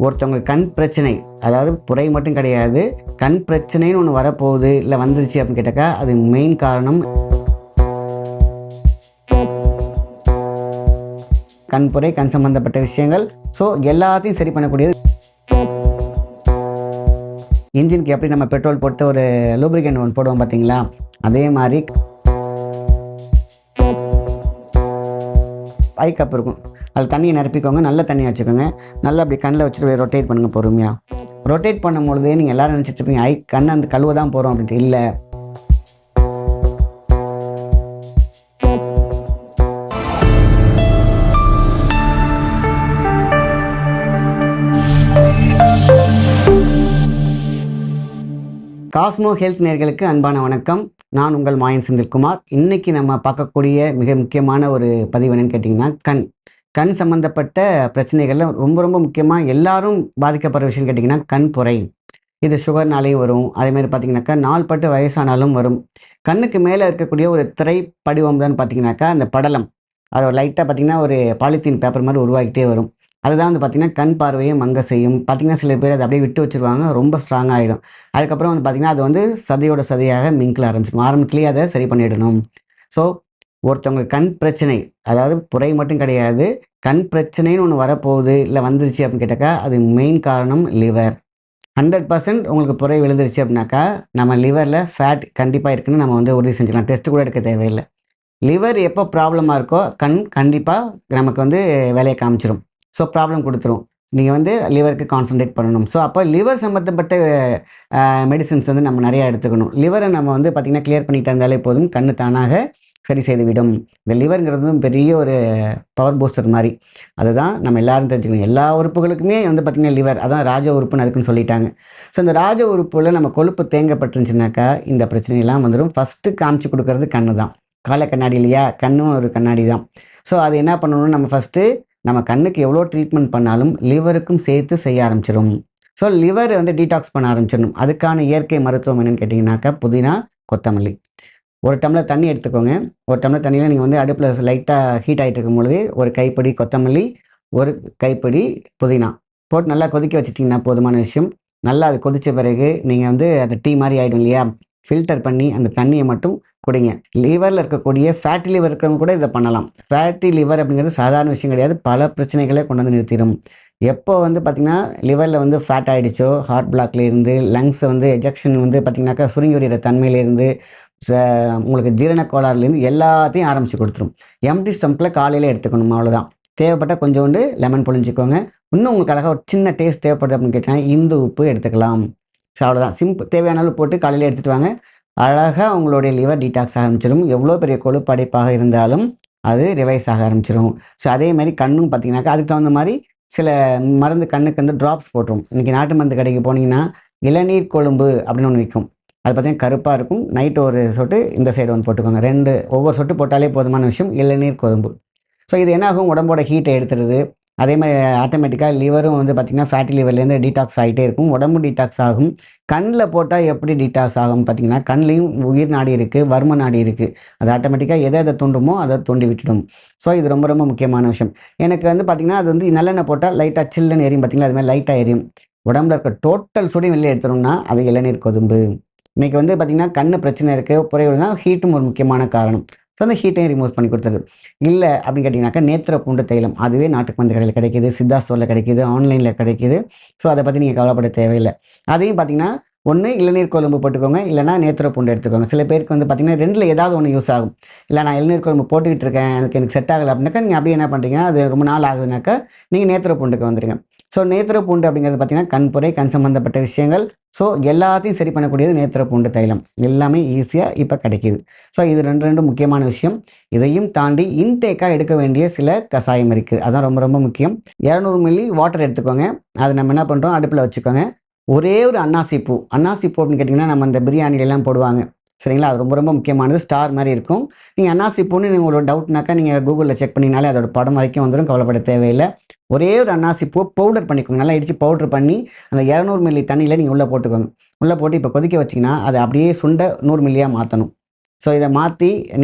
ஒருத்தவங்களுக்கு கண் பிரச்சனை, அதாவது புரை மட்டும் கிடையாது, கண் பிரச்சனைன்னு ஒன்று வரப்போகுது இல்லை வந்துருச்சு அப்படின்னு கேட்டாக்கா அது மெயின் காரணம் கண் புரை, கண் சம்பந்தப்பட்ட விஷயங்கள். ஸோ எல்லாத்தையும் சரி பண்ணக்கூடியது இன்ஜினுக்கு எப்படி நம்ம பெட்ரோல் போட்டு ஒரு லூப்ரிகன்ட் ஒன்று போடுவோம் பார்த்தீங்களா, அதே மாதிரி ஐ கப் இருக்கும், அதில் தண்ணியை நிரப்பிக்கோங்க, நல்ல தண்ணியை வச்சுக்கோங்க, நல்லா அப்படி கண்ணில் வச்சுட்டு ரொட்டேட் பண்ணுங்கள் பொறுமையாக. ரொட்டேட் பண்ணும்பொழுதே நீங்கள் எல்லோரும் நினச்சிட்டு இருப்பீங்க கண்ணை அந்த கழுவ தான் போகிறோம் அப்படின்ட்டு. இல்லை, காஸ்மோ ஹெல்த் நேயர்களுக்கு அன்பான வணக்கம். நான் உங்கள் மாயன் செந்தில்குமார். இன்றைக்கி நம்ம பார்க்கக்கூடிய மிக முக்கியமான ஒரு பதிவு என்னன்னு கேட்டிங்கன்னா, கண் சம்மந்தப்பட்ட பிரச்சனைகளில் ரொம்ப ரொம்ப முக்கியமாக எல்லாரும் பாதிக்கப்படுற விஷயம் கேட்டிங்கன்னா கண் புரை. இது சுகர்னாலேயும் வரும், அதேமாதிரி பார்த்திங்கனாக்கா நாள்பட்டு வயசானாலும் வரும். கண்ணுக்கு மேலே இருக்கக்கூடிய ஒரு திரை படிவம் தான் பார்த்திங்கனாக்கா அந்த படலம், அது லைட்டாக பார்த்திங்கன்னா ஒரு பாலித்தீன் பேப்பர் மாதிரி உருவாகிட்டே வரும். அதுதான் வந்து பார்த்திங்கன்னா கண் பார்வையை மங்க செய்யும். பார்த்திங்கன்னா சில பேர் அதை அப்படியே விட்டு வச்சுருவாங்க, ரொம்ப ஸ்ட்ராங் ஆகிடும். அதுக்கப்புறம் வந்து பார்த்திங்கன்னா அது வந்து சதையோட சதையாக மிங்கில் ஆரம்பிச்சிடும். ஆரம்பத்துலேயே அதை சரி பண்ணிடணும். ஸோ ஒருத்தவங்களுக்கு கண் பிரச்சனை, அதாவது புரை மட்டும் கிடையாது, கண் பிரச்சனைன்னு ஒன்று வரப்போகுது இல்லை வந்துருச்சு அப்படின்னு கேட்டாக்கா அது மெயின் காரணம் லிவர். 100% உங்களுக்கு புரை விழுந்துருச்சு அப்படின்னாக்கா நம்ம லிவரில் ஃபேட் கண்டிப்பாக இருக்குன்னு நம்ம வந்து உறுதி செஞ்சுக்கலாம். டெஸ்ட்டு கூட எடுக்க தேவையில்லை. லிவர் எப்போ ப்ராப்ளமாக இருக்கோ கண் கண்டிப்பாக நமக்கு வந்து வேலையை காமிச்சிடும். ஸோ ப்ராப்ளம் கொடுத்துரும். நீங்கள் வந்து லிவருக்கு கான்சன்ட்ரேட் பண்ணணும். ஸோ அப்போ லிவர் சம்மந்தப்பட்ட மெடிசின்ஸ் வந்து நம்ம நிறையா எடுத்துக்கணும். லிவரை நம்ம வந்து பார்த்திங்கன்னா கிளியர் பண்ணிட்டு இருந்தாலே போதும், கண் தானாக சரி செய்துவிடும். இந்த லிவருங்கிறது பெரிய ஒரு பவர் பூஸ்டர் மாதிரி. அதுதான் நம்ம எல்லாரும் தெரிஞ்சுக்கணும். எல்லா உறுப்புகளுக்குமே வந்து பார்த்திங்கன்னா லிவர், அதான் ராஜ உறுப்புன்னு அதுக்குன்னு சொல்லிட்டாங்க. ஸோ இந்த ராஜ உறுப்பில் நம்ம கொழுப்பு தேங்கப்பட்டுருந்துச்சுனாக்கா இந்த பிரச்சனையெல்லாம் வந்துடும். ஃபஸ்ட்டு காமிச்சு கொடுக்கறது கண்ணு தான். காலை கண்ணாடி இல்லையா, கண்ணும் ஒரு கண்ணாடி தான். ஸோ அது என்ன பண்ணணும்னு நம்ம ஃபஸ்ட்டு நம்ம கண்ணுக்கு எவ்வளோ ட்ரீட்மெண்ட் பண்ணாலும் லிவருக்கும் சேர்த்து செய்ய ஆரம்பிச்சிடும். ஸோ லிவர் வந்து டீடாக்ஸ் பண்ண ஆரம்பிச்சிடணும். அதுக்கான இயற்கை மருத்துவம் என்னென்னு கேட்டிங்கனாக்கா புதினா, கொத்தமல்லி. ஒரு டம்ளர் தண்ணி எடுத்துக்கோங்க. ஒரு டம்ளர் தண்ணியில் நீங்கள் வந்து அடுப்பில் லைட்டாக ஹீட் ஆகிட்டு இருக்கும் பொழுது ஒரு கைப்பிடி கொத்தமல்லி, ஒரு கைப்பிடி புதினா போட்டு நல்லா கொதிக்க வச்சுட்டிங்கன்னா போதுமான விஷயம். நல்லா அது கொதித்த பிறகு நீங்கள் வந்து அது டீ மாதிரி ஆகிடும் இல்லையா, ஃபில்டர் பண்ணி அந்த தண்ணியை மட்டும் குடிங்க. லிவரில் இருக்கக்கூடிய ஃபேட்டி லிவர் இருக்கிறவங்க கூட இதை பண்ணலாம். ஃபேட்டி லிவர் அப்படிங்கிறது சாதாரண விஷயம் கிடையாது, பல பிரச்சனைகளை கொண்டு வந்து நிறுத்திடும். எப்போ வந்து பார்த்திங்கன்னா லிவரில் வந்து ஃபேட் ஆகிடுச்சோ, ஹார்ட் பிளாக்லேருந்து லங்ஸை வந்து எஜெக்ஷன் வந்து பார்த்திங்கனாக்கா சுருங்கி வடிகிற தன்மையிலேருந்து உங்களுக்கு ஜீரண கோளாறுலேருந்து எல்லாத்தையும் ஆரம்பித்து கொடுத்துரும். எம்டி ஸ்டம்பில் காலையில் எடுத்துக்கணும், அவ்வளோதான். தேவைப்பட்டால் கொஞ்சோண்டு லெமன் பொழிஞ்சிக்கோங்க. இன்னும் உங்களுக்கு அழகாக ஒரு சின்ன டேஸ்ட் தேவைப்படுது அப்படின்னு கேட்டிங்கன்னா இந்து உப்பு எடுத்துக்கலாம். ஸோ அவ்வளோதான், சிம்பிள். தேவையான அளவு போட்டு காலையில் எடுத்துகிட்டு வாங்க. அழகாக உங்களுடைய லிவர் டீடாக்ஸ் ஆரம்பிச்சிடும். எவ்வளோ பெரிய கொழுப்பு அடைப்பாக இருந்தாலும் அது ரிவைஸ் ஆக ஆரம்பிச்சிடும். ஸோ அதே மாதிரி கண்ணும் பார்த்திங்கனாக்கா அதுக்கு தகுந்த மாதிரி சில மருந்து கண்ணுக்கு வந்து ட்ராப்ஸ் போட்டுரும். இன்றைக்கி நாட்டு மருந்து கடைக்கு போனீங்கன்னா இளநீர் கொழும்பு அப்படின்னு ஒன்று விற்கும். அது பார்த்திங்கன்னா கருப்பாக இருக்கும். நைட்டு ஒரு சொட்டு, இந்த சைடு ஒன்று போட்டுக்கோங்க. 2 ஒவ்வொரு சொட்டு போட்டாலே போதுமான விஷயம், இளநீர் கொழும்பு. ஸோ இது என்ன ஆகும், உடம்போட ஹீட்டை எடுத்துருது. அதே மாதிரி ஆட்டோமேட்டிக்காக லிவரும் வந்து பார்த்திங்கன்னா ஃபேட்டி லிவர்லேருந்து டீடாக்ஸ் ஆகிட்டே இருக்கும். உடம்பு டீடாக்ஸ் ஆகும். கண்ணில் போட்டால் எப்படி டீடாக்ஸ் ஆகும் பார்த்திங்கன்னா, கண்லேயும் உயிர் நாடி இருக்குது, வர்ம நாடி இருக்குது. அது ஆட்டோமேட்டிக்காக எதை தூண்டுமோ அதை தூண்டி விட்டுடும். ஸோ இது ரொம்ப ரொம்ப முக்கியமான விஷயம். எனக்கு வந்து பார்த்திங்கன்னா அது வந்து நல்லெண்ணெய் போட்டால் லைட்டாக சில்லுன்னு எரியும் பார்த்திங்களா, அது மாதிரி லைட்டாக எரியும். உடம்புல இருக்க டோட்டல் சுடி வெளியே எடுத்துட்டோம்னா அது இளநீர் கொழும்பு. இன்றைக்கி வந்து பார்த்திங்கன்னா கண் பிரச்சனை இருக்குது, புரையுதுன்னா ஹீட்டும் ஒரு முக்கியமான காரணம். ஸோ அந்த ஹீட்டையும் ரிமூவ் பண்ணி கொடுத்தது. இல்லை அப்படின்னு கேட்டிங்கனாக்கா நேத்திர பூண்டு தைலம், அதுவே நாட்டு மருந்து கடையில் கிடைக்கிது, சித்தா ஸ்டோரில் கிடைக்கிது, ஆன்லைனில் கிடைக்கிது. ஸோ அதை பற்றி நீங்கள் கவலைப்பட தேவையில்லை. அதையும் பார்த்திங்கன்னா ஒன்று இளநீர் கொழும்பு போட்டுக்கோங்க, இல்லைனா நேத்திர பூண்டு எடுத்துக்கோங்க. சில பேருக்கு வந்து பார்த்திங்கன்னா 2ல் ஏதாவது ஒன்று யூஸ் ஆகும். இல்லை நான் இளநீர் கொழும்பு போட்டுக்கிட்டு இருக்கேன், எனக்கு செட் ஆகலை அப்படின்னாக்கா நீங்கள் அப்படியே என்ன பண்ணுறீங்கன்னா அது ரொம்ப நாள் ஆகுதுனாக்கா நீங்கள் நேத்திர பூண்டுக்கு வந்துடுங்க. ஸோ நேத்திர பூண்டு அப்படிங்கிறது பார்த்திங்கன்னா கண் புரை, கண் சம்மந்தப்பட்ட விஷயங்கள். ஸோ எல்லாத்தையும் சரி பண்ணக்கூடியது நேத்திர பூண்டு தைலம். எல்லாமே ஈஸியாக இப்போ கிடைக்கிது. ஸோ இது ரெண்டு முக்கியமான விஷயம். இதையும் தாண்டி இன்டேக்காக எடுக்க வேண்டிய சில கஷாயம் இருக்குது, அதான் ரொம்ப ரொம்ப முக்கியம். 200 மில்லி வாட்டர் எடுத்துக்கோங்க. அது நம்ம என்ன பண்ணுறோம், அடுப்பில் வச்சுக்கோங்க. ஒரே ஒரு அன்னாசி பூ அப்படின்னு கேட்டிங்கன்னா நம்ம இந்த பிரியாணிலெலாம் போடுவாங்க சரிங்களா, அது ரொம்ப ரொம்ப முக்கியமானது. ஸ்டார் மாதிரி இருக்கும். நீங்கள் அன்னாசி பூன்னு உங்களோட டவுட்னாக்கா நீங்கள் கூகுளில் செக் பண்ணினாலே அதோட படம் வரைக்கும் வந்துடும், கவலைப்பட தேவையில்லை. ஒரே ஒரு அன்னாசி பூ பவுடர் பண்ணிக்கோங்க. நல்லா இடித்து பவுடர் பண்ணி அந்த 200 மில்லி தண்ணியில் நீங்கள் உள்ளே போட்டுக்கோங்க. உள்ளே போட்டு இப்போ கொதிக்க வச்சிங்கன்னா அதை அப்படியே சுண்ட 100 மில்லியாக மாற்றணும். ஸோ இதை மாற்றி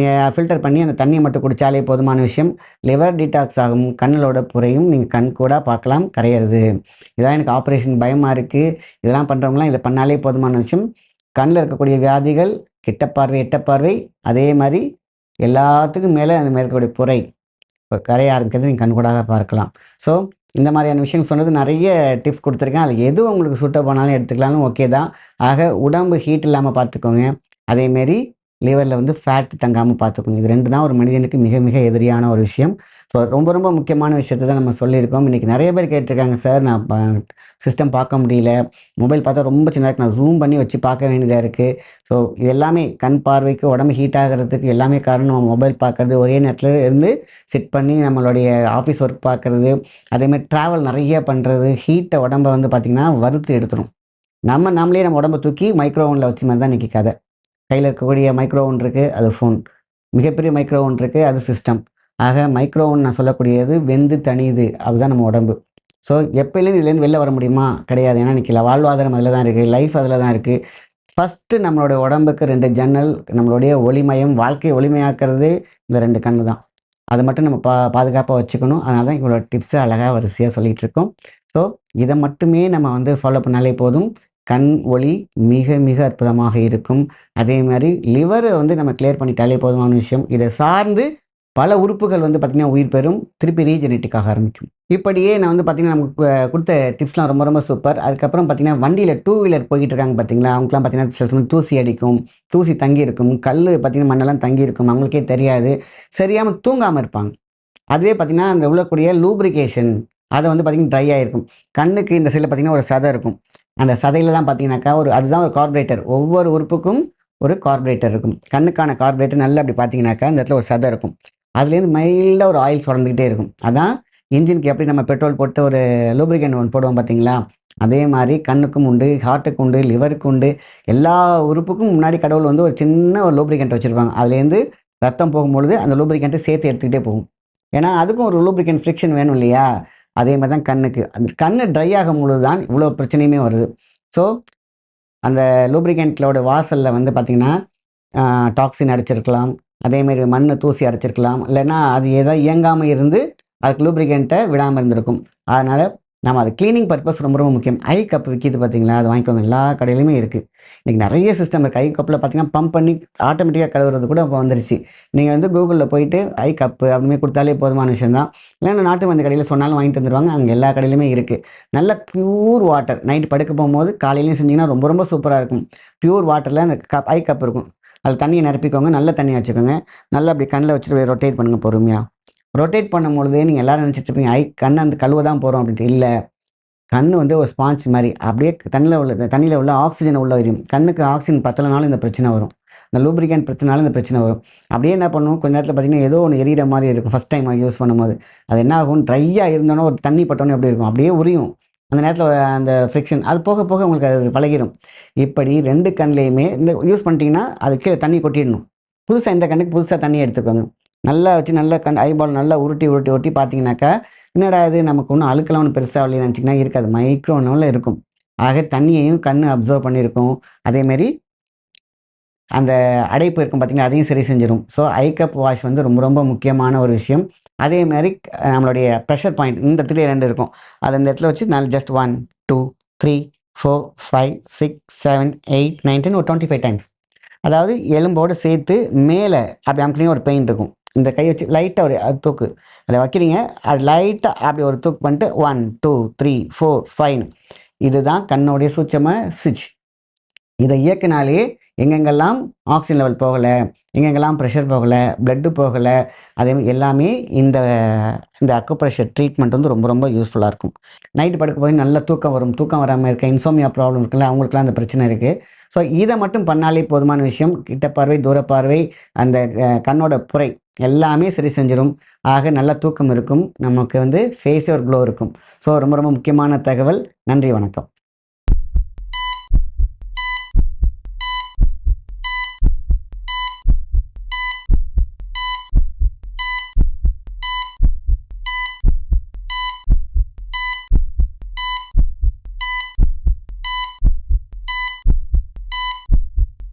ஃபில்டர் பண்ணி அந்த தண்ணியை மட்டும் குடித்தாலே போதுமான விஷயம். லிவர் டீடாக்ஸ் ஆகும், கண்களோட புரையும் நீங்கள் கண் கூட பார்க்கலாம் கரையிறது. இதெல்லாம் எனக்கு ஆப்ரேஷன் பயமாக இருக்குது, இதெல்லாம் பண்ணுறவங்களாம் இதை பண்ணாலே போதுமான விஷயம். கண்ணில் இருக்கக்கூடிய வியாதிகள், கிட்ட பார்வை, எட்ட பார்வை, அதே மாதிரி எல்லாத்துக்கும் மேலே அந்த மேலே இருக்கக்கூடிய புரை இப்போ கரைய ஆரம்பிக்கிறது நீங்கள் கண்கூடாக பார்க்கலாம். ஸோ இந்த மாதிரியான விஷயம் சொன்னது நிறைய டிப்ஸ் கொடுத்துருக்கேன். அதில் எது உங்களுக்கு சூட்டப் பண்ணாலும் எடுத்துக்கலாம்னு ஓகே தான். ஆக உடம்பு ஹீட் இல்லாமல் பார்த்துக்கோங்க. அதேமாரி லிவரில் வந்து ஃபேட் தங்காமல் பார்த்துக்கோங்க. இது 2 தான் ஒரு மனிதனுக்கு மிக மிக எதிரியான ஒரு விஷயம். ஸோ ரொம்ப ரொம்ப முக்கியமான விஷயத்தை தான் நம்ம சொல்லியிருக்கோம். இன்றைக்கி நிறைய பேர் கேட்டிருக்காங்க, சார் நான் சிஸ்டம் பார்க்க முடியல, மொபைல் பார்த்தா ரொம்ப சின்னதாக இருக்குது, நான் ஜூம் பண்ணி வச்சு பார்க்க வேண்டியதாக இருக்குது. ஸோ இது எல்லாமே கண் பார்வைக்கு, உடம்பு ஹீட் ஆகிறதுக்கு எல்லாமே காரணம் நம்ம மொபைல் பார்க்குறது, ஒரே நேரத்தில் இருந்து செட் பண்ணி நம்மளுடைய ஆஃபீஸ் ஒர்க் பார்க்குறது, அதேமாதிரி ட்ராவல் நிறைய பண்ணுறது, ஹீட்டை உடம்பை வந்து பார்த்திங்கன்னா வறுத்து எடுத்துரும். நம்மளே நம்ம உடம்பை தூக்கி மைக்ரோ ஓவனில் வச்சு மாதிரி தான் இன்றைக்கி கதை. கையில் இருக்கக்கூடிய மைக்ரோ ஓவன் இருக்குது, அது ஃபோன். மிகப்பெரிய மைக்ரோ ஓவன் இருக்குது, அது சிஸ்டம். ஆக மைக்ரோ ஓவன் நான் சொல்லக்கூடியது வெந்து தணியுது, அதுதான் நம்ம உடம்பு. ஸோ எப்போலேருந்து இதுலேருந்து வெளில வர முடியுமா? கிடையாது. ஏன்னா இன்றைக்கி வாழ்வாதாரம் அதில் தான் இருக்குது, லைஃப் அதில் தான் இருக்குது. ஃபஸ்ட்டு நம்மளுடைய உடம்புக்கு 2 ஜன்னல், நம்மளுடைய ஒளிமயம், வாழ்க்கையை ஒளிமையாக்குறது இந்த 2 கண்ணு தான். அதை மட்டும் நம்ம பாதுகாப்பாக வச்சுக்கணும். அதனால தான் இவ்வளோ டிப்ஸு அழகாக வரிசையாக சொல்லிகிட்டு இருக்கோம். ஸோ இதை மட்டுமே நம்ம வந்து ஃபாலோ பண்ணாலே போதும். கண் ஒளி மிக மிக அற்புதமாக இருக்கும். அதே மாதிரி லிவரை வந்து நம்ம கிளியர் பண்ணிட்டாலே போதுமான விஷயம். இதை சார்ந்து பல உறுப்புகள் வந்து பார்த்திங்கன்னா உயிர் பெறும், திருப்பி ரீஜெனட்டிக் ஆக ஆரம்பிக்கும். இப்படியே நான் வந்து பார்த்திங்கன்னா நமக்கு கொடுத்த டிப்ஸ்லாம் ரொம்ப ரொம்ப சூப்பர். அதுக்கப்புறம் பார்த்திங்கன்னா வண்டியில் 2 வீலர் போய்கிட்டு இருக்காங்க பார்த்தீங்களா, அவங்களுக்குலாம் பார்த்திங்கன்னா சில சமயம் தூசி அடிக்கும், தூசி தங்கி இருக்கும், கல் பார்த்திங்கன்னா மண்ணெல்லாம் தங்கி இருக்கும், அவங்களுக்கே தெரியாது, சரியாமல் தூங்காமல் இருப்பாங்க. அதுவே பார்த்திங்கன்னா அந்த உள்ளக்கூடிய லூப்ரிகேஷன் அதை வந்து பார்த்திங்கன்னா ட்ரை ஆகிருக்கும். கண்ணுக்கு இந்த சைடில் பார்த்திங்கன்னா ஒரு சதை இருக்கும், அந்த சதையில் தான் பார்த்திங்கனாக்கா அதுதான் ஒரு கார்பரேட்டர். ஒவ்வொரு உறுப்புக்கும் ஒரு கார்பரேட்டர் இருக்கும். கண்ணுக்கான கார்பரேட்டர் நல்லா அப்படி பார்த்திங்கனாக்கா இந்த இடத்துல ஒரு சதை இருக்கும், அதுலேருந்து மைல்டாக ஒரு ஆயில் சுரந்துக்கிட்டே இருக்கும். அதான் இன்ஜினுக்கு எப்படி நம்ம பெட்ரோல் போட்டு ஒரு லூப்ரிகேண்ட் ஒன்று போடுவோம் பார்த்தீங்களா, அதே மாதிரி கண்ணுக்கும் உண்டு, ஹார்ட்டுக்கு உண்டு, லிவருக்கு உண்டு, எல்லா உறுப்புக்கும் முன்னாடி கடவுள் வந்து ஒரு சின்ன ஒரு லூப்ரிகேண்ட் வச்சுருப்பாங்க. அதுலேருந்து ரத்தம் போகும்பொழுது அந்த லூப்ரிகேண்ட்டை சேர்த்து எடுத்துக்கிட்டே போகும். ஏன்னா அதுக்கும் ஒரு லூப்ரிகேண்ட் ஃப்ரிக்ஷன் வேணும் இல்லையா? அதே மாதிரி தான் கண்ணுக்கு. அந்த கண் ட்ரை ஆகும் பொழுது தான் இவ்வளோ பிரச்சனையுமே வருது. ஸோ அந்த லூப்ரிகேண்ட்லோட வாசலில் வந்து பார்த்திங்கன்னா டாக்ஸின் அடிச்சிருக்கலாம், அதேமாரி மண் தூசி அடைச்சிருக்கலாம், இல்லைன்னா அது ஏதோ இயங்காமல் இருந்து அதுக்கு லூப்ரிகேண்ட்டை விடாமல் இருந்திருக்கும். அதனால் நம்ம அது க்ளீனிங் பர்பஸ் ரொம்ப ரொம்ப முக்கியம். ஐ கப் விற்கிது பார்த்தீங்களா, அது வாங்கிக்கோங்க, எல்லா கடையிலுமே இருக்குது. இன்றைக்கி நிறைய சிஸ்டம் இருக்குது. ஐ கப்பில் பார்த்திங்கன்னா பம்ப் பண்ணி ஆட்டோமேட்டிக்காக கழுவுறது கூட இப்போ வந்துருச்சு. நீங்கள் வந்து கூகுளில் போயிட்டு ஐ கப்பு அப்படின்னு கொடுத்தாலே போதுமான விஷயம் தான். இல்லைன்னா நாட்டு மருந்து கடையில் சொன்னாலும் வாங்கி தந்துடுவாங்க, அங்கே எல்லா கடையிலுமே இருக்குது. நல்ல ப்யூர் வாட்டர், நைட்டு படுக்க போகும்போது காலையிலையும் செஞ்சிங்கன்னா ரொம்ப ரொம்ப சூப்பராக இருக்கும். ப்யூர் வாட்டரில் அந்த ஐ கப் இருக்கும், அதில் தண்ணியை நிரப்பிக்கோங்க, நல்ல தண்ணி வச்சுக்கோங்க, நல்லா அப்படி கண்ணில் வச்சுட்டு ரொட்டேட் பண்ணுங்கள் பொறுமையாக. ரொட்டேட் பண்ணும்பொழுதே நீங்கள் எல்லோரும் நினச்சிட்டு இருப்பீங்க கண் அந்த கழுவ தான் போகிறோம் அப்படின்ட்டு. இல்லை, கண் வந்து ஒரு ஸ்பாஞ்ச் மாதிரி அப்படியே தண்ணியில் உள்ள ஆக்சிஜனை உள்ள வரும். கண்ணுக்கு ஆக்சிஜன் பத்தலைனாலும் இந்த பிரச்சனை வரும், இந்த லூப்ரிகேண்ட் பிரச்சனாலும் இந்த பிரச்சனை வரும். அப்படியே என்ன பண்ணுவோம், கொஞ்ச நேரத்தில் பார்த்திங்கன்னா ஏதோ ஒன்று எரியிற மாதிரி இருக்கும். ஃபஸ்ட் டைம் யூஸ் பண்ணும்போது அது என்ன ஆகும், ட்ரையாக இருந்தோன்னா ஒரு தண்ணி பட்டோன்னே எப்படி இருக்கும், அப்படியே உரியும். அந்த நேரத்தில் அந்த ஃப்ரிக்ஷன் அது போக போக உங்களுக்கு அது பழகிடும். இப்படி 2 கண்லேயுமே இந்த யூஸ் பண்ணிட்டீங்கன்னா அதுக்கு தண்ணி கொட்டிடணும். புதுசாக இந்த கண்ணுக்கு புதுசாக தண்ணி எடுத்துக்கோங்க, நல்லா வச்சு நல்லா ஐபால் நல்லா உருட்டி பார்த்தீங்கன்னாக்கா, என்னடா இது நமக்கு ஒன்றும் அழுக்கெல்லாம் ஒன்றும் பெருசாக இல்லைன்னு நினச்சிங்கன்னா இருக்காது, மைக்ரோ அளவில் இருக்கும். ஆக தண்ணியையும் கண் அப்சர்வ் பண்ணியிருக்கும். அதேமாரி அந்த அடைப்பு இருக்கும் பார்த்திங்கன்னா, அதையும் சரி செஞ்சிடும். ஸோ ஐ கப் வாஷ் வந்து ரொம்ப ரொம்ப முக்கியமான ஒரு விஷயம். அதே மாதிரி நம்மளுடைய ப்ரெஷர் பாயிண்ட் இந்த இடத்துல 2 இருக்கும், அது இந்த இடத்துல வச்சு நான் ஜஸ்ட் 1 2 3 4 5 6 7 8 9 10 ஒரு 25 டைம்ஸ், அதாவது எலும்போடு சேர்த்து மேலே அப்படி அமுக்கினே ஒரு பெயின் இருக்கும். இந்த கை வச்சு லைட்டாக ஒரு தூக்கு அதை வைக்கிறீங்க, அது லைட்டாக அப்படி ஒரு தூக்கு பண்ணிட்டு 1 2 3 4 5. இதுதான் கண்ணோடைய சூட்சம சுவிட்ச். இதை இயக்கினாலே எங்கெங்கெல்லாம் ஆக்சிஜன் லெவல் போகலை, எங்கெங்கெல்லாம் ப்ரெஷர் போகலை, பிளட்டு போகலை, அதே எல்லாமே இந்த அக்குப்ரெஷர் ட்ரீட்மெண்ட் வந்து ரொம்ப ரொம்ப யூஸ்ஃபுல்லாக இருக்கும். நைட்டு படுக்க போய் நல்ல தூக்கம் வரும். தூக்கம் வராமல் இருக்க இன்சோமியா ப்ராப்ளம் இருக்குல்ல, அவங்களுக்குலாம் அந்த பிரச்சனை இருக்குது. ஸோ இதை மட்டும் பண்ணாலே போதுமான விஷயம். கிட்ட பார்வை, தூர பார்வை, அந்த கண்ணோட புரை எல்லாமே சரி செஞ்சிடும். ஆக நல்ல தூக்கம் இருக்கும், நமக்கு வந்து ஃபேஸே ஒரு க்ளோ இருக்கும். ஸோ ரொம்ப ரொம்ப முக்கியமான தகவல். நன்றி, வணக்கம்.